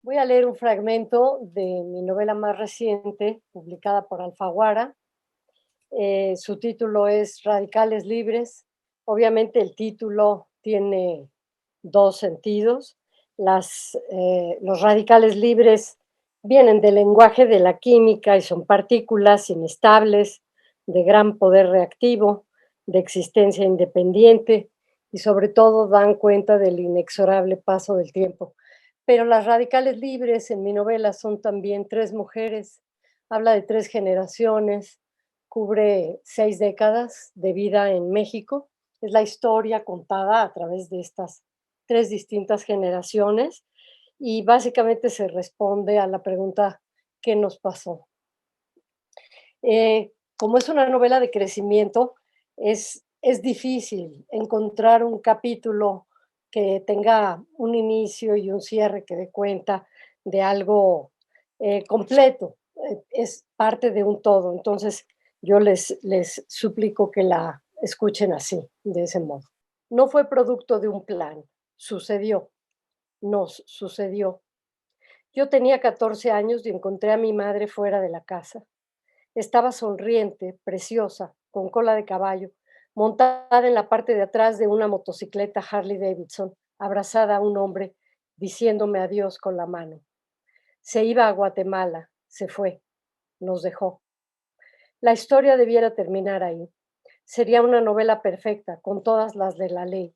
Voy a leer un fragmento de mi novela más reciente, publicada por Alfaguara. Su título es Radicales Libres. Obviamente el título tiene dos sentidos. Los radicales libres vienen del lenguaje de la química y son partículas inestables, de gran poder reactivo, de existencia independiente y sobre todo dan cuenta del inexorable paso del tiempo. Pero las radicales libres en mi novela son también tres mujeres, habla de tres generaciones, cubre 6 décadas de vida en México. Es la historia contada a través de estas 3 distintas generaciones y básicamente se responde a la pregunta: "¿Qué nos pasó?". Como es una novela de crecimiento, es difícil encontrar un capítulo que tenga un inicio y un cierre que dé cuenta de algo, completo, es parte de un todo. Entonces, yo les suplico que la escuchen así, de ese modo. No fue producto de un plan, sucedió, nos sucedió. Yo tenía 14 años y encontré a mi madre fuera de la casa. Estaba sonriente, preciosa, con cola de caballo, montada en la parte de atrás de una motocicleta Harley Davidson, abrazada a un hombre, diciéndome adiós con la mano. Se iba a Guatemala, se fue, nos dejó. La historia debiera terminar ahí. Sería una novela perfecta, con todas las de la ley.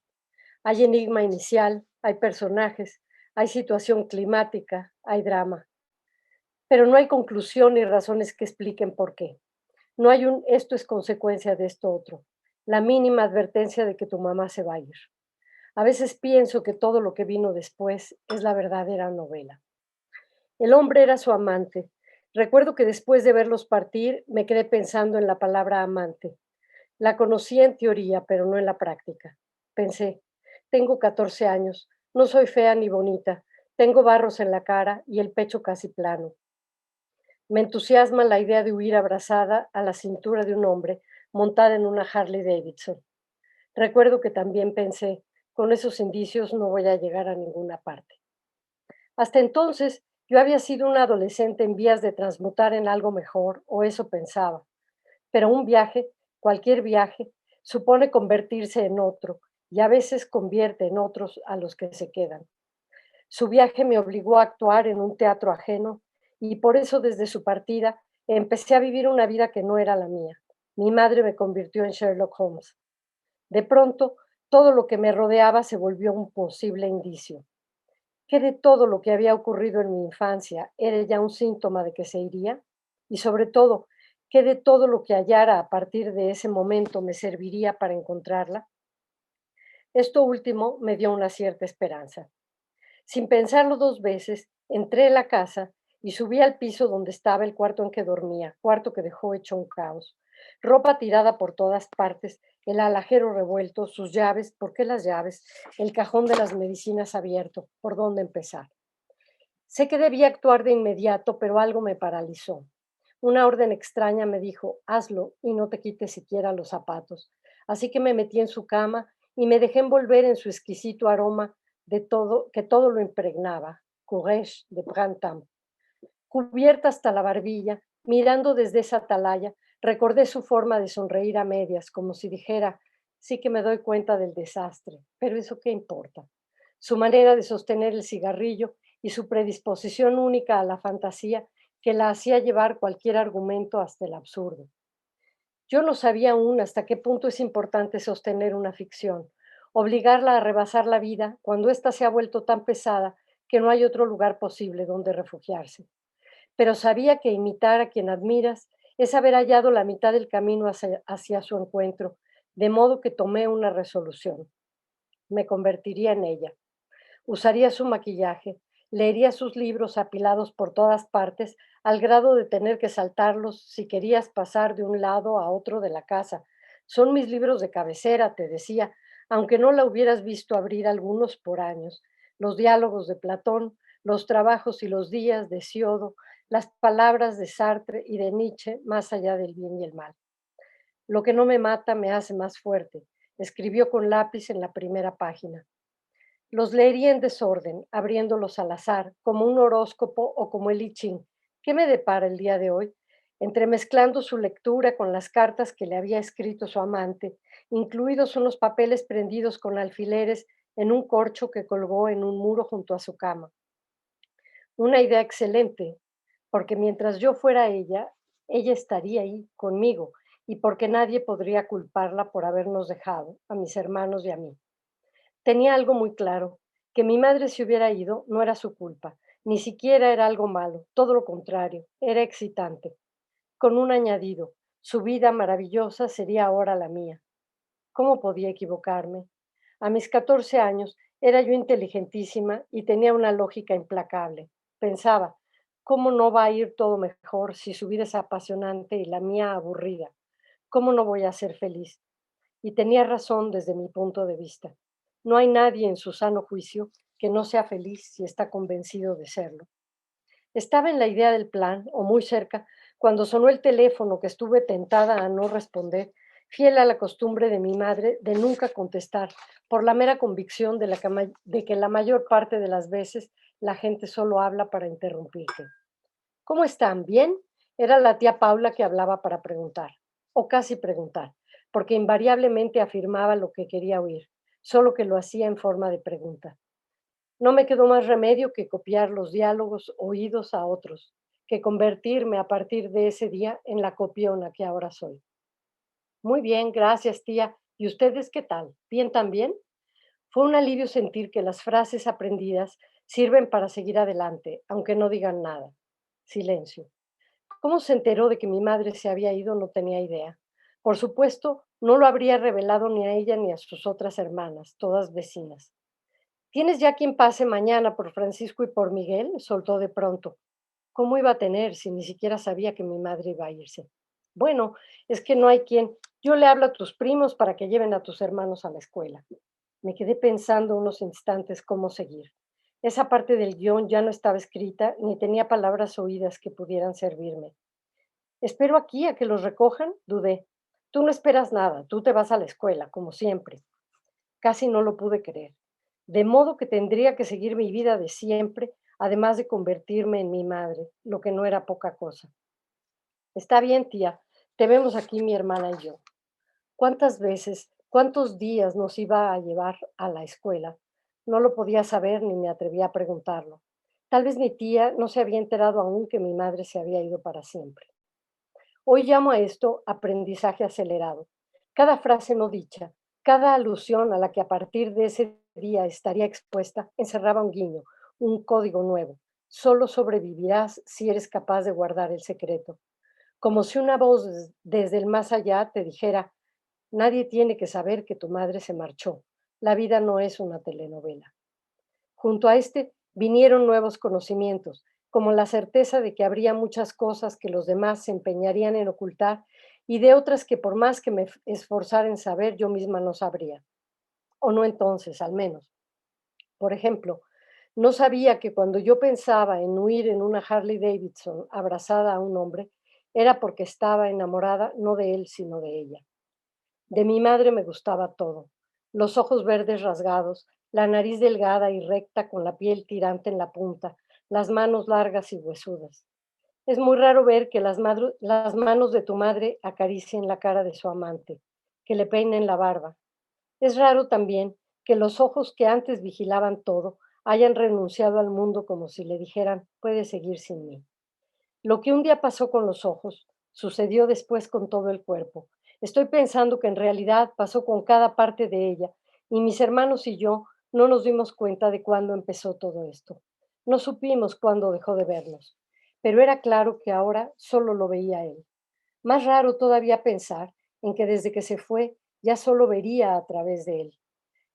Hay enigma inicial, hay personajes, hay situación climática, hay drama, pero no hay conclusión ni razones que expliquen por qué. No hay un esto es consecuencia de esto otro. La mínima advertencia de que tu mamá se va a ir. A veces pienso que todo lo que vino después es la verdadera novela. El hombre era su amante. Recuerdo que después de verlos partir me quedé pensando en la palabra amante. La conocí en teoría, pero no en la práctica. Pensé, tengo 14 años, no soy fea ni bonita, tengo barros en la cara y el pecho casi plano. Me entusiasma la idea de huir abrazada a la cintura de un hombre montada en una Harley Davidson. Recuerdo que también pensé, con esos indicios no voy a llegar a ninguna parte. Hasta entonces, yo había sido una adolescente en vías de transmutar en algo mejor, o eso pensaba. Pero un viaje, cualquier viaje, supone convertirse en otro, y a veces convierte en otros a los que se quedan. Su viaje me obligó a actuar en un teatro ajeno y por eso desde su partida empecé a vivir una vida que no era la mía. Mi madre me convirtió en Sherlock Holmes. De pronto, todo lo que me rodeaba se volvió un posible indicio. ¿Qué de todo lo que había ocurrido en mi infancia era ya un síntoma de que se iría? Y sobre todo, ¿qué de todo lo que hallara a partir de ese momento me serviría para encontrarla? Esto último me dio una cierta esperanza. Sin pensarlo dos veces, entré en la casa y subí al piso donde estaba el cuarto en que dormía, cuarto que dejó hecho un caos. Ropa tirada por todas partes, el alajero revuelto, sus llaves, ¿por qué las llaves? El cajón de las medicinas abierto, ¿por dónde empezar? Sé que debía actuar de inmediato, pero algo me paralizó. Una orden extraña me dijo, hazlo y no te quites siquiera los zapatos. Así que me metí en su cama y me dejé envolver en su exquisito aroma de todo, que todo lo impregnaba, Courage de Printemps. Cubierta hasta la barbilla, mirando desde esa atalaya, recordé su forma de sonreír a medias, como si dijera, sí que me doy cuenta del desastre, pero eso qué importa. Su manera de sostener el cigarrillo y su predisposición única a la fantasía que la hacía llevar cualquier argumento hasta el absurdo. Yo no sabía aún hasta qué punto es importante sostener una ficción, obligarla a rebasar la vida cuando ésta se ha vuelto tan pesada que no hay otro lugar posible donde refugiarse, pero sabía que imitar a quien admiras es haber hallado la mitad del camino hacia su encuentro, de modo que tomé una resolución. Me convertiría en ella. Usaría su maquillaje, leería sus libros apilados por todas partes, al grado de tener que saltarlos si querías pasar de un lado a otro de la casa. Son mis libros de cabecera, te decía, aunque no la hubieras visto abrir algunos por años. Los diálogos de Platón, los trabajos y los días de Siodo, las palabras de Sartre y de Nietzsche, más allá del bien y el mal. Lo que no me mata me hace más fuerte, escribió con lápiz en la primera página. Los leería en desorden, abriéndolos al azar, como un horóscopo o como el I Ching. ¿Qué me depara el día de hoy? Entremezclando su lectura con las cartas que le había escrito su amante, incluidos unos papeles prendidos con alfileres en un corcho que colgó en un muro junto a su cama. Una idea excelente, porque mientras yo fuera ella, ella estaría ahí conmigo y porque nadie podría culparla por habernos dejado, a mis hermanos y a mí. Tenía algo muy claro, que mi madre se hubiera ido no era su culpa, ni siquiera era algo malo, todo lo contrario, era excitante. Con un añadido, su vida maravillosa sería ahora la mía. ¿Cómo podía equivocarme? A mis 14 años era yo inteligentísima y tenía una lógica implacable. Pensaba, ¿cómo no va a ir todo mejor si su vida es apasionante y la mía aburrida? ¿Cómo no voy a ser feliz? Y tenía razón desde mi punto de vista. No hay nadie en su sano juicio que no sea feliz si está convencido de serlo. Estaba en la idea del plan, o muy cerca, cuando sonó el teléfono que estuve tentada a no responder, fiel a la costumbre de mi madre de nunca contestar, por la mera convicción de que la mayor parte de las veces la gente solo habla para interrumpirte. ¿Cómo están? ¿Bien? Era la tía Paula que hablaba para preguntar, o casi preguntar, porque invariablemente afirmaba lo que quería oír, solo que lo hacía en forma de pregunta. No me quedó más remedio que copiar los diálogos oídos a otros, que convertirme a partir de ese día en la copiona que ahora soy. Muy bien, gracias, tía. ¿Y ustedes qué tal? ¿Bien también? Fue un alivio sentir que las frases aprendidas sirven para seguir adelante, aunque no digan nada. Silencio. ¿Cómo se enteró de que mi madre se había ido? No tenía idea. Por supuesto, no lo habría revelado ni a ella ni a sus otras hermanas, todas vecinas. ¿Tienes ya quien pase mañana por Francisco y por Miguel? Soltó de pronto. ¿Cómo iba a tener si ni siquiera sabía que mi madre iba a irse? Bueno, es que no hay quien. Yo le hablo a tus primos para que lleven a tus hermanos a la escuela. Me quedé pensando unos instantes cómo seguir. Esa parte del guión ya no estaba escrita ni tenía palabras oídas que pudieran servirme. ¿Espero aquí a que los recojan? Dudé. Tú no esperas nada, tú te vas a la escuela, como siempre. Casi no lo pude creer. De modo que tendría que seguir mi vida de siempre, además de convertirme en mi madre, lo que no era poca cosa. Está bien, tía, te vemos aquí mi hermana y yo. ¿Cuántas veces, cuántos días nos iba a llevar a la escuela? No lo podía saber ni me atrevía a preguntarlo. Tal vez mi tía no se había enterado aún que mi madre se había ido para siempre. Hoy llamo a esto aprendizaje acelerado. Cada frase no dicha, cada alusión a la que a partir de ese día estaría expuesta, encerraba un guiño, un código nuevo. Solo sobrevivirás si eres capaz de guardar el secreto. Como si una voz desde el más allá te dijera, nadie tiene que saber que tu madre se marchó. La vida no es una telenovela. Junto a este vinieron nuevos conocimientos, como la certeza de que habría muchas cosas que los demás se empeñarían en ocultar y de otras que por más que me esforzara en saber, yo misma no sabría, o no entonces, al menos. Por ejemplo, no sabía que cuando yo pensaba en huir en una Harley Davidson abrazada a un hombre, era porque estaba enamorada no de él, sino de ella. De mi madre me gustaba todo: los ojos verdes rasgados, la nariz delgada y recta con la piel tirante en la punta, las manos largas y huesudas. Es muy raro ver que las manos de tu madre acaricien la cara de su amante, que le peinen la barba. Es raro también que los ojos que antes vigilaban todo hayan renunciado al mundo como si le dijeran, puedes seguir sin mí. Lo que un día pasó con los ojos, sucedió después con todo el cuerpo. Estoy pensando que en realidad pasó con cada parte de ella, y mis hermanos y yo no nos dimos cuenta de cuándo empezó todo esto. No supimos cuándo dejó de vernos, pero era claro que ahora solo lo veía él. Más raro todavía pensar en que desde que se fue ya solo vería a través de él.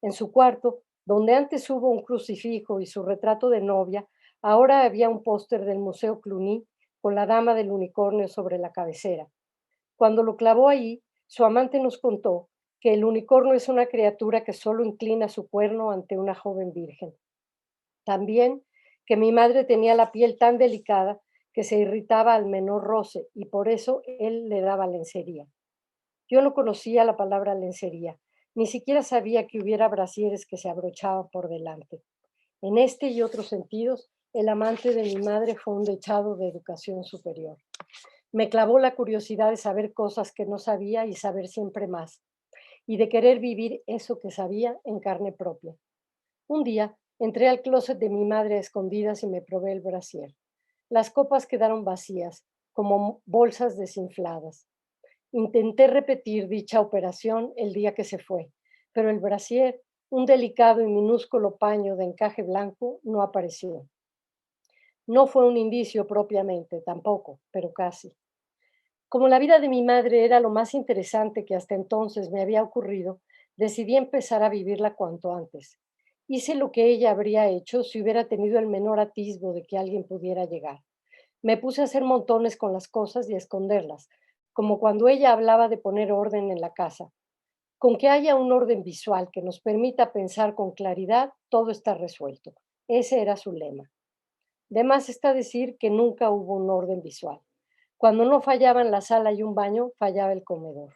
En su cuarto, donde antes hubo un crucifijo y su retrato de novia, ahora había un póster del Museo Cluny con la dama del unicornio sobre la cabecera. Cuando lo clavó ahí, su amante nos contó que el unicornio es una criatura que solo inclina su cuerno ante una joven virgen. También que mi madre tenía la piel tan delicada que se irritaba al menor roce y por eso él le daba lencería. Yo no conocía la palabra lencería, Ni siquiera sabía que hubiera brasieres que se abrochaban por delante. En este y otros sentidos, el amante de mi madre fue un dechado de educación superior. Me clavó la curiosidad de saber cosas que no sabía y saber siempre más, y de querer vivir eso que sabía en carne propia. Un día entré al closet de mi madre a escondidas y me probé el brasier. Las copas quedaron vacías, como bolsas desinfladas. Intenté repetir dicha operación el día que se fue, pero el brasier, un delicado y minúsculo paño de encaje blanco, no apareció. No fue un indicio propiamente, tampoco, pero casi. Como la vida de mi madre era lo más interesante que hasta entonces me había ocurrido, decidí empezar a vivirla cuanto antes. Hice lo que ella habría hecho si hubiera tenido el menor atisbo de que alguien pudiera llegar. Me puse a hacer montones con las cosas y a esconderlas, como cuando ella hablaba de poner orden en la casa. Con que haya un orden visual que nos permita pensar con claridad, todo está resuelto. Ese era su lema. De más está decir que nunca hubo un orden visual. Cuando no fallaban la sala y un baño, fallaba el comedor.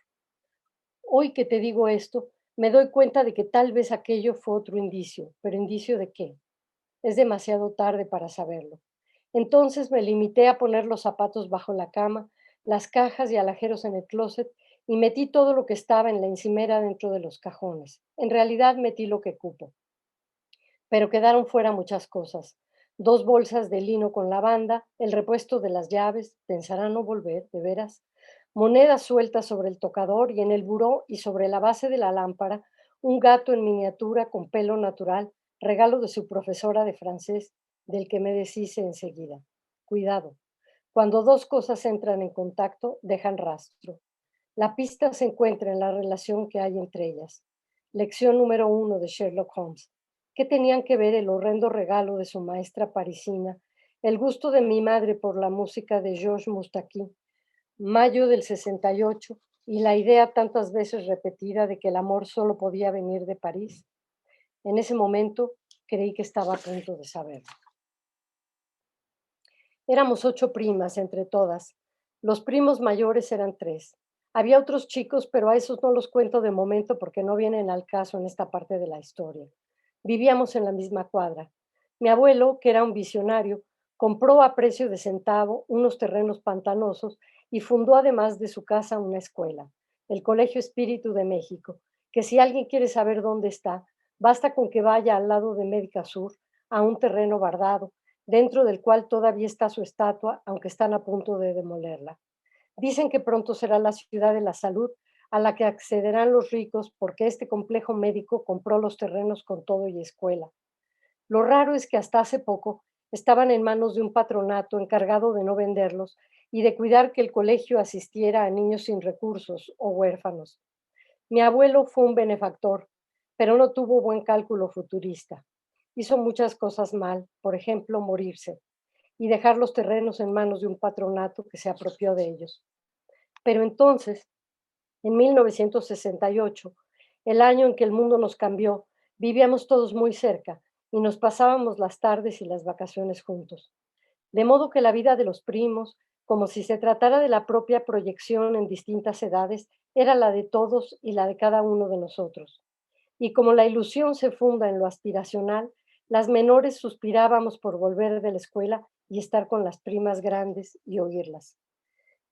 Hoy que te digo esto, me doy cuenta de que tal vez aquello fue otro indicio, pero ¿indicio de qué? Es demasiado tarde para saberlo. Entonces me limité a poner los zapatos bajo la cama, las cajas y alajeros en el closet y metí todo lo que estaba en la encimera dentro de los cajones. En realidad metí lo que cupo, pero quedaron fuera muchas cosas. Dos bolsas de lino con lavanda, el repuesto de las llaves, pensará no volver, de veras, monedas sueltas sobre el tocador y en el buró y sobre la base de la lámpara, un gato en miniatura con pelo natural, regalo de su profesora de francés, del que me deshice enseguida. Cuidado, cuando dos cosas entran en contacto, dejan rastro. La pista se encuentra en la relación que hay entre ellas. Lección número 1 de Sherlock Holmes. ¿Qué tenían que ver el horrendo regalo de su maestra parisina, el gusto de mi madre por la música de Georges Moustaki, mayo del 68, y la idea tantas veces repetida de que el amor solo podía venir de París? En ese momento creí que estaba a punto de saberlo. Éramos 8 primas entre todas. Los primos mayores eran 3. Había otros chicos, pero a esos no los cuento de momento porque no vienen al caso en esta parte de la historia. Vivíamos en la misma cuadra. Mi abuelo, que era un visionario, compró a precio de centavo unos terrenos pantanosos y fundó además de su casa una escuela, el Colegio Espíritu de México, que si alguien quiere saber dónde está, basta con que vaya al lado de Médica Sur, a un terreno bardado, dentro del cual todavía está su estatua, aunque están a punto de demolerla. Dicen que pronto será la ciudad de la salud a la que accederán los ricos porque este complejo médico compró los terrenos con todo y escuela. Lo raro es que hasta hace poco estaban en manos de un patronato encargado de no venderlos y de cuidar que el colegio asistiera a niños sin recursos o huérfanos. Mi abuelo fue un benefactor, pero no tuvo buen cálculo futurista. Hizo muchas cosas mal, por ejemplo, morirse y dejar los terrenos en manos de un patronato que se apropió de ellos. Pero entonces, en 1968, el año en que el mundo nos cambió, vivíamos todos muy cerca y nos pasábamos las tardes y las vacaciones juntos. De modo que la vida de los primos, como si se tratara de la propia proyección en distintas edades, era la de todos y la de cada uno de nosotros. Y como la ilusión se funda en lo aspiracional, las menores suspirábamos por volver de la escuela y estar con las primas grandes y oírlas.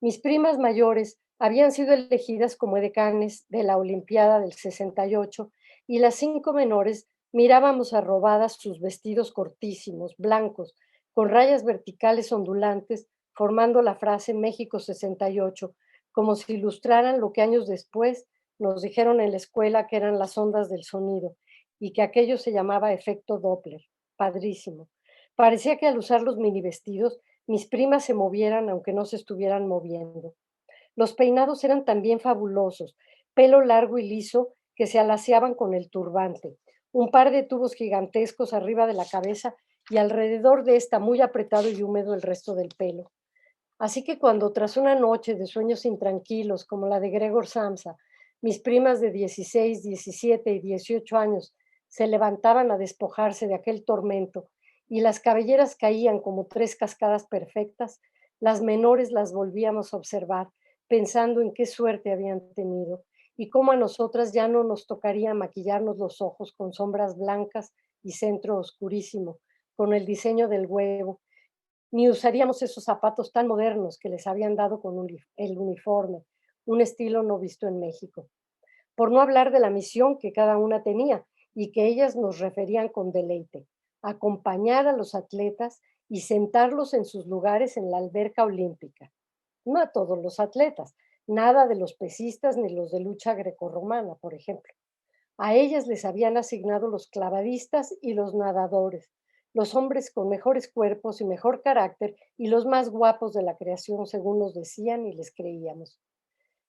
Mis primas mayores habían sido elegidas como edecanes de la Olimpiada del 68 y las 5 menores mirábamos arrobadas sus vestidos cortísimos, blancos, con rayas verticales ondulantes, formando la frase México 68, como si ilustraran lo que años después nos dijeron en la escuela que eran las ondas del sonido y que aquello se llamaba efecto Doppler. Padrísimo. Parecía que al usar los mini vestidos mis primas se movieran aunque no se estuvieran moviendo. Los peinados eran también fabulosos, pelo largo y liso que se alaceaban con el turbante, un par de tubos gigantescos arriba de la cabeza y alrededor de esta muy apretado y húmedo el resto del pelo. Así que cuando tras una noche de sueños intranquilos como la de Gregor Samsa, mis primas de 16, 17 y 18 años se levantaban a despojarse de aquel tormento y las cabelleras caían como 3 cascadas perfectas, las menores las volvíamos a observar, pensando en qué suerte habían tenido y cómo a nosotras ya no nos tocaría maquillarnos los ojos con sombras blancas y centro oscurísimo, con el diseño del huevo, ni usaríamos esos zapatos tan modernos que les habían dado con el uniforme, un estilo no visto en México. Por no hablar de la misión que cada una tenía y que ellas nos referían con deleite: acompañar a los atletas y sentarlos en sus lugares en la alberca olímpica. No a todos los atletas, nada de los pesistas ni los de lucha grecorromana, por ejemplo. A ellas les habían asignado los clavadistas y los nadadores, los hombres con mejores cuerpos y mejor carácter y los más guapos de la creación, según nos decían y les creíamos.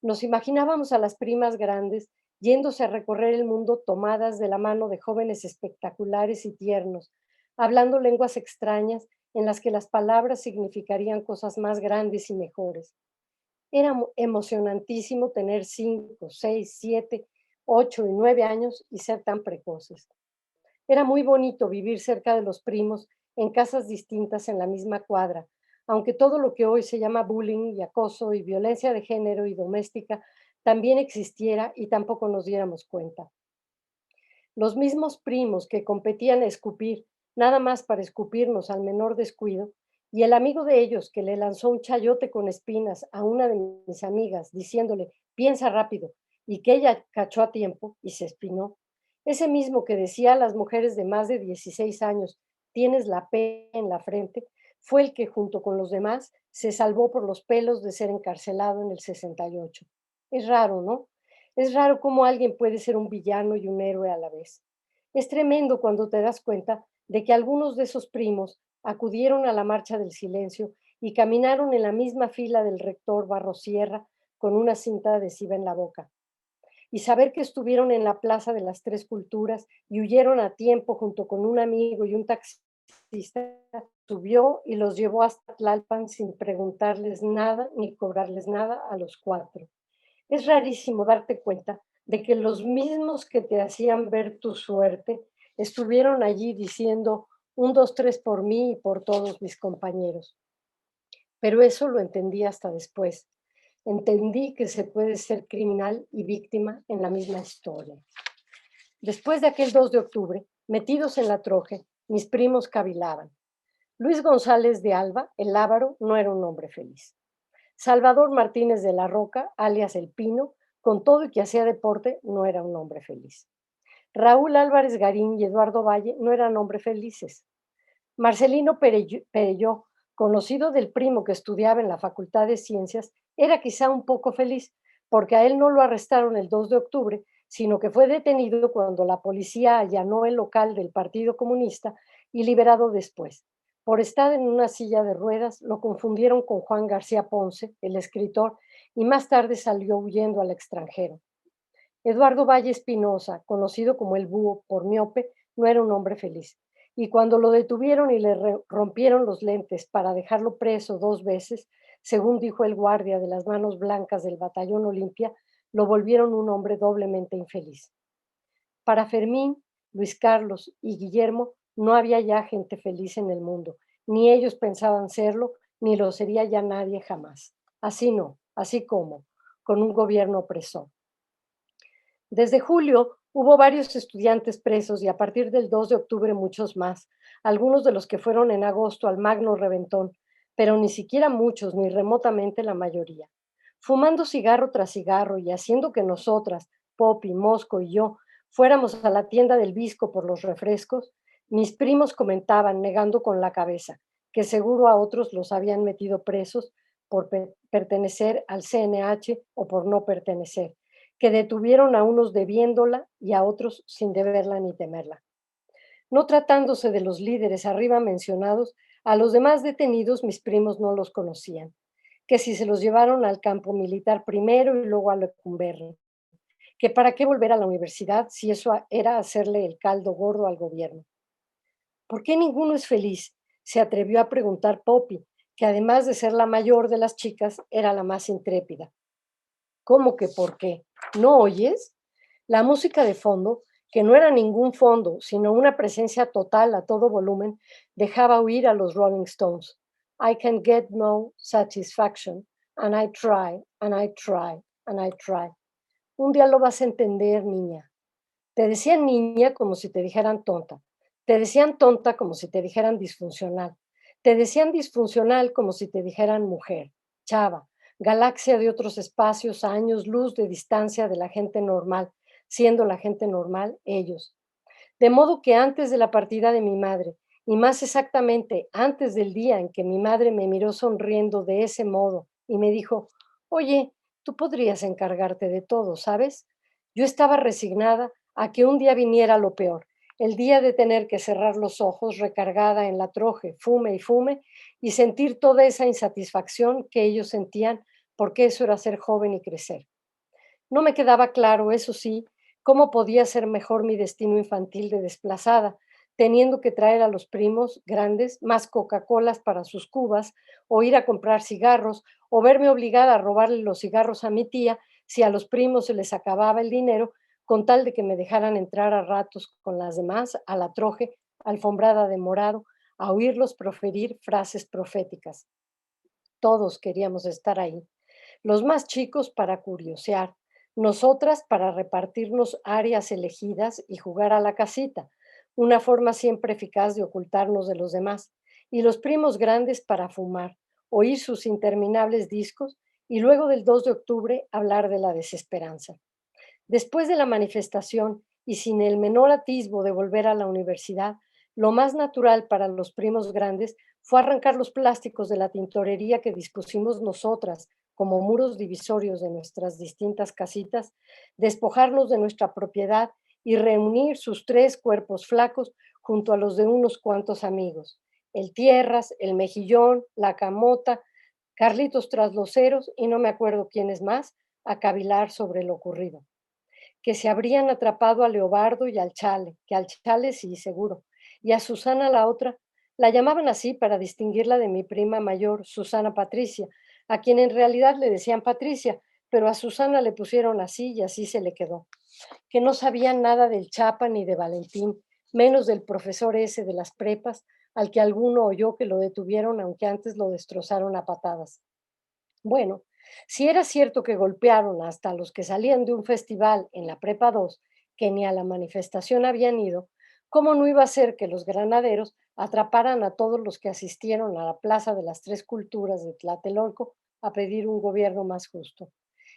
Nos imaginábamos a las primas grandes yéndose a recorrer el mundo tomadas de la mano de jóvenes espectaculares y tiernos, hablando lenguas extrañas en las que las palabras significarían cosas más grandes y mejores. Era emocionantísimo tener 5, 6, 7, 8 y 9 años y ser tan precoces. Era muy bonito vivir cerca de los primos en casas distintas en la misma cuadra, aunque todo lo que hoy se llama bullying y acoso y violencia de género y doméstica también existiera y tampoco nos diéramos cuenta. Los mismos primos que competían a escupir, nada más para escupirnos al menor descuido, y el amigo de ellos que le lanzó un chayote con espinas a una de mis amigas diciéndole, piensa rápido, y que ella cachó a tiempo y se espinó. Ese mismo que decía a las mujeres de más de 16 años, tienes la P en la frente, fue el que junto con los demás se salvó por los pelos de ser encarcelado en el 68. Es raro, ¿no? Es raro cómo alguien puede ser un villano y un héroe a la vez. Es tremendo cuando te das cuenta de que algunos de esos primos acudieron a la Marcha del Silencio y caminaron en la misma fila del rector Barrosierra con una cinta adhesiva en la boca. Y saber que estuvieron en la Plaza de las Tres Culturas y huyeron a tiempo junto con un amigo y un taxista, subió y los llevó hasta Tlalpan sin preguntarles nada ni cobrarles nada a los cuatro. Es rarísimo darte cuenta de que los mismos que te hacían ver tu suerte estuvieron allí diciendo un, dos, tres por mí y por todos mis compañeros. Pero eso lo entendí hasta después. Entendí que se puede ser criminal y víctima en la misma historia. Después de aquel 2 de octubre, metidos en la troje, mis primos cavilaban. Luis González de Alba, el lábaro, no era un hombre feliz. Salvador Martínez de la Roca, alias El Pino, con todo y que hacía deporte, no era un hombre feliz. Raúl Álvarez Garín y Eduardo Valle no eran hombres felices. Marcelino Perelló, conocido del primo que estudiaba en la Facultad de Ciencias, era quizá un poco feliz, porque a él no lo arrestaron el 2 de octubre, sino que fue detenido cuando la policía allanó el local del Partido Comunista y liberado después. Por estar en una silla de ruedas, lo confundieron con Juan García Ponce, el escritor, y más tarde salió huyendo al extranjero. Eduardo Valle Espinosa, conocido como el Búho por miope, no era un hombre feliz. Y cuando lo detuvieron y le rompieron los lentes para dejarlo preso 2 veces, según dijo el guardia de las manos blancas del batallón Olimpia, lo volvieron un hombre doblemente infeliz. Para Fermín, Luis Carlos y Guillermo no había ya gente feliz en el mundo, ni ellos pensaban serlo, ni lo sería ya nadie jamás. Así no, así como, con un gobierno opresor. Desde julio hubo varios estudiantes presos y a partir del 2 de octubre muchos más, algunos de los que fueron en agosto al Magno Reventón, pero ni siquiera muchos, ni remotamente la mayoría. Fumando cigarro tras cigarro y haciendo que nosotras, Poppy, Mosco y yo, fuéramos a la tienda del Visco por los refrescos, mis primos comentaban, negando con la cabeza, que seguro a otros los habían metido presos por pertenecer al CNH o por no pertenecer, que detuvieron a unos debiéndola y a otros sin deberla ni temerla. No tratándose de los líderes arriba mencionados, a los demás detenidos mis primos no los conocían, que si se los llevaron al campo militar primero y luego a Lecumberri, que para qué volver a la universidad si eso era hacerle el caldo gordo al gobierno. ¿Por qué ninguno es feliz?, se atrevió a preguntar Poppy, que además de ser la mayor de las chicas, era la más intrépida. ¿Cómo que por qué? ¿No oyes? La música de fondo, que no era ningún fondo, sino una presencia total a todo volumen, dejaba oír a los Rolling Stones. I can get no satisfaction, and I try, and I try, and I try. Un día lo vas a entender, niña. Te decían niña como si te dijeran tonta. Te decían tonta como si te dijeran disfuncional. Te decían disfuncional como si te dijeran mujer, chava, galaxia de otros espacios, años, luz de distancia de la gente normal, siendo la gente normal ellos. De modo que antes de la partida de mi madre, y más exactamente antes del día en que mi madre me miró sonriendo de ese modo y me dijo, oye, tú podrías encargarte de todo, ¿sabes? Yo estaba resignada a que un día viniera lo peor, el día de tener que cerrar los ojos recargada en la troje, fume y fume, y sentir toda esa insatisfacción que ellos sentían porque eso era ser joven y crecer. No me quedaba claro, eso sí, cómo podía ser mejor mi destino infantil de desplazada, teniendo que traer a los primos grandes más Coca-Colas para sus cubas, o ir a comprar cigarros, o verme obligada a robarle los cigarros a mi tía si a los primos se les acababa el dinero, con tal de que me dejaran entrar a ratos con las demás a la troje alfombrada de morado, a oírlos proferir frases proféticas. Todos queríamos estar ahí, los más chicos para curiosear, nosotras para repartirnos áreas elegidas y jugar a la casita, una forma siempre eficaz de ocultarnos de los demás, y los primos grandes para fumar, oír sus interminables discos y luego del 2 de octubre hablar de la desesperanza. Después de la manifestación y sin el menor atisbo de volver a la universidad, lo más natural para los primos grandes fue arrancar los plásticos de la tintorería que dispusimos nosotras como muros divisorios de nuestras distintas casitas, despojarnos de nuestra propiedad y reunir sus tres cuerpos flacos junto a los de unos cuantos amigos, el Tierras, el Mejillón, la Camota, Carlitos Trasloceros y no me acuerdo quiénes más, a cavilar sobre lo ocurrido, que se habrían atrapado a Leobardo y al Chale, que al Chale sí, seguro, y a Susana la otra, la llamaban así para distinguirla de mi prima mayor, Susana Patricia, a quien en realidad le decían Patricia, pero a Susana le pusieron así y así se le quedó, que no sabían nada del Chapa ni de Valentín, menos del profesor ese de las prepas, al que alguno oyó que lo detuvieron, aunque antes lo destrozaron a patadas. Bueno, si era cierto que golpearon hasta los que salían de un festival en la Prepa 2, que ni a la manifestación habían ido, ¿cómo no iba a ser que los granaderos atraparan a todos los que asistieron a la Plaza de las Tres Culturas de Tlatelolco a pedir un gobierno más justo?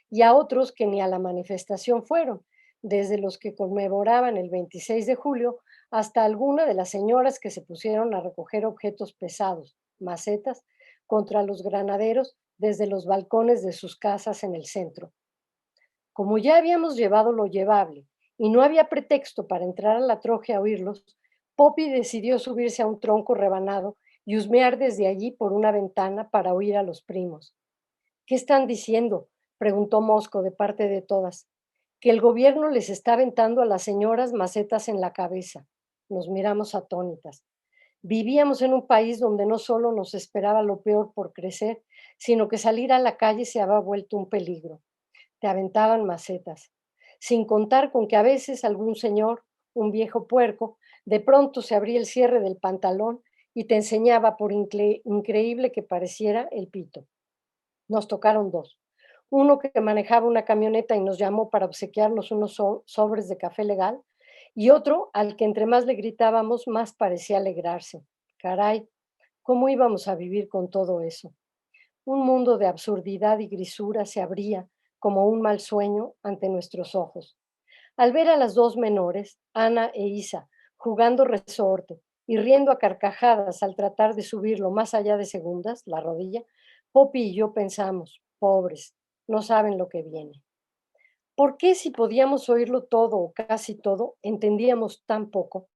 Y a otros que ni a la manifestación fueron, desde los que conmemoraban el 26 de julio hasta alguna de las señoras que se pusieron a recoger objetos pesados, macetas, contra los granaderos desde los balcones de sus casas en el centro. Como ya habíamos llevado lo llevable y no había pretexto para entrar a la troje a oírlos, Poppy decidió subirse a un tronco rebanado y husmear desde allí por una ventana para oír a los primos. ¿Qué están diciendo?, preguntó Mosco de parte de todas. Que el gobierno les está aventando a las señoras macetas en la cabeza. Nos miramos atónitas. Vivíamos en un país donde no solo nos esperaba lo peor por crecer, sino que salir a la calle se había vuelto un peligro. Te aventaban macetas, sin contar con que a veces algún señor, un viejo puerco, de pronto se abría el cierre del pantalón y te enseñaba, por increíble que pareciera, el pito. Nos tocaron dos. Uno que manejaba una camioneta y nos llamó para obsequiarnos unos sobres de café legal, y otro al que entre más le gritábamos, más parecía alegrarse. Caray, ¿cómo íbamos a vivir con todo eso? Un mundo de absurdidad y grisura se abría como un mal sueño ante nuestros ojos. Al ver a las dos menores, Ana e Isa, jugando resorte y riendo a carcajadas al tratar de subirlo más allá de segundas, la rodilla, Poppy y yo pensamos, pobres, no saben lo que viene. ¿Por qué si podíamos oírlo todo o casi todo, entendíamos tan poco?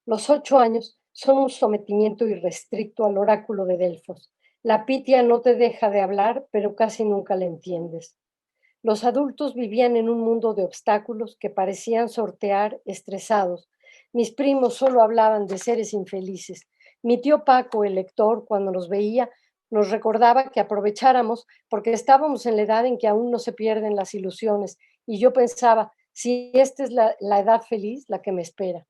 Los 8 años son un sometimiento irrestricto al oráculo de Delfos. La pitia no te deja de hablar, pero casi nunca le entiendes. Los adultos vivían en un mundo de obstáculos que parecían sortear estresados. Mis primos solo hablaban de seres infelices. Mi tío Paco, el lector, cuando nos veía, nos recordaba que aprovecháramos porque estábamos en la edad en que aún no se pierden las ilusiones. Y yo pensaba, si esta es la edad feliz, la que me espera.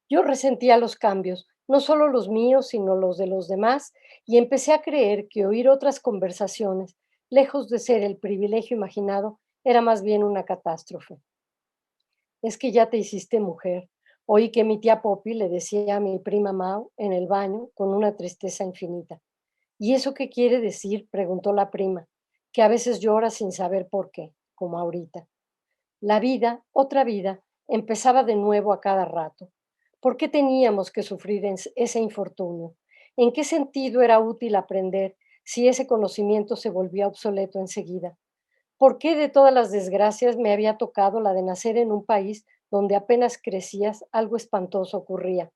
Yo resentía los cambios, no solo los míos, sino los de los demás, y empecé a creer que oír otras conversaciones lejos de ser el privilegio imaginado, era más bien una catástrofe. Es que ya te hiciste mujer. Oí que mi tía Poppy le decía a mi prima Mau en el baño con una tristeza infinita. ¿Y eso qué quiere decir?, preguntó la prima, que a veces llora sin saber por qué, como ahorita. La vida, otra vida, empezaba de nuevo a cada rato. ¿Por qué teníamos que sufrir ese infortunio? ¿En qué sentido era útil aprender si ese conocimiento se volvía obsoleto enseguida? ¿Por qué de todas las desgracias me había tocado la de nacer en un país donde apenas crecías algo espantoso ocurría?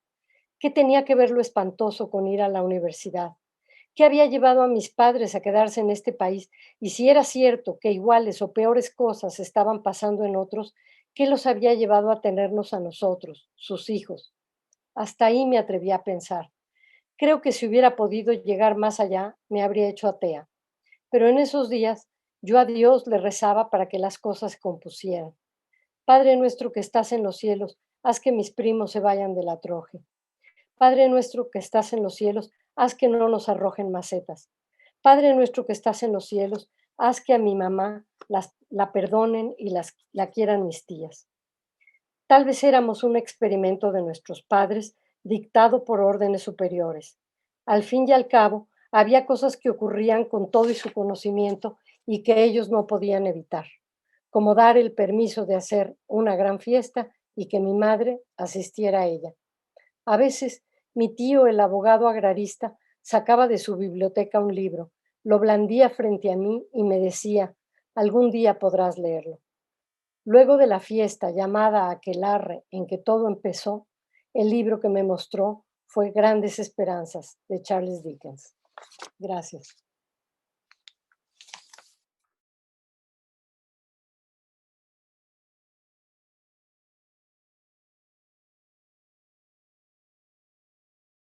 ¿Qué tenía que ver lo espantoso con ir a la universidad? ¿Qué había llevado a mis padres a quedarse en este país? Y si era cierto que iguales o peores cosas estaban pasando en otros, ¿qué los había llevado a tenernos a nosotros, sus hijos? Hasta ahí me atreví a pensar. Creo que si hubiera podido llegar más allá, me habría hecho atea. Pero en esos días yo a Dios le rezaba para que las cosas se compusieran. Padre nuestro que estás en los cielos, haz que mis primos se vayan de la troje. Padre nuestro que estás en los cielos, haz que no nos arrojen macetas. Padre nuestro que estás en los cielos, haz que a mi mamá la perdonen y la quieran mis tías. Tal vez éramos un experimento de nuestros padres dictado por órdenes superiores. Al fin y al cabo, había cosas que ocurrían con todo y su conocimiento y que ellos no podían evitar, como dar el permiso de hacer una gran fiesta y que mi madre asistiera a ella. A veces, mi tío, el abogado agrarista, sacaba de su biblioteca un libro, lo blandía frente a mí y me decía, algún día podrás leerlo. Luego de la fiesta llamada aquelarre en que todo empezó, el libro que me mostró fue Grandes Esperanzas de Charles Dickens. Gracias.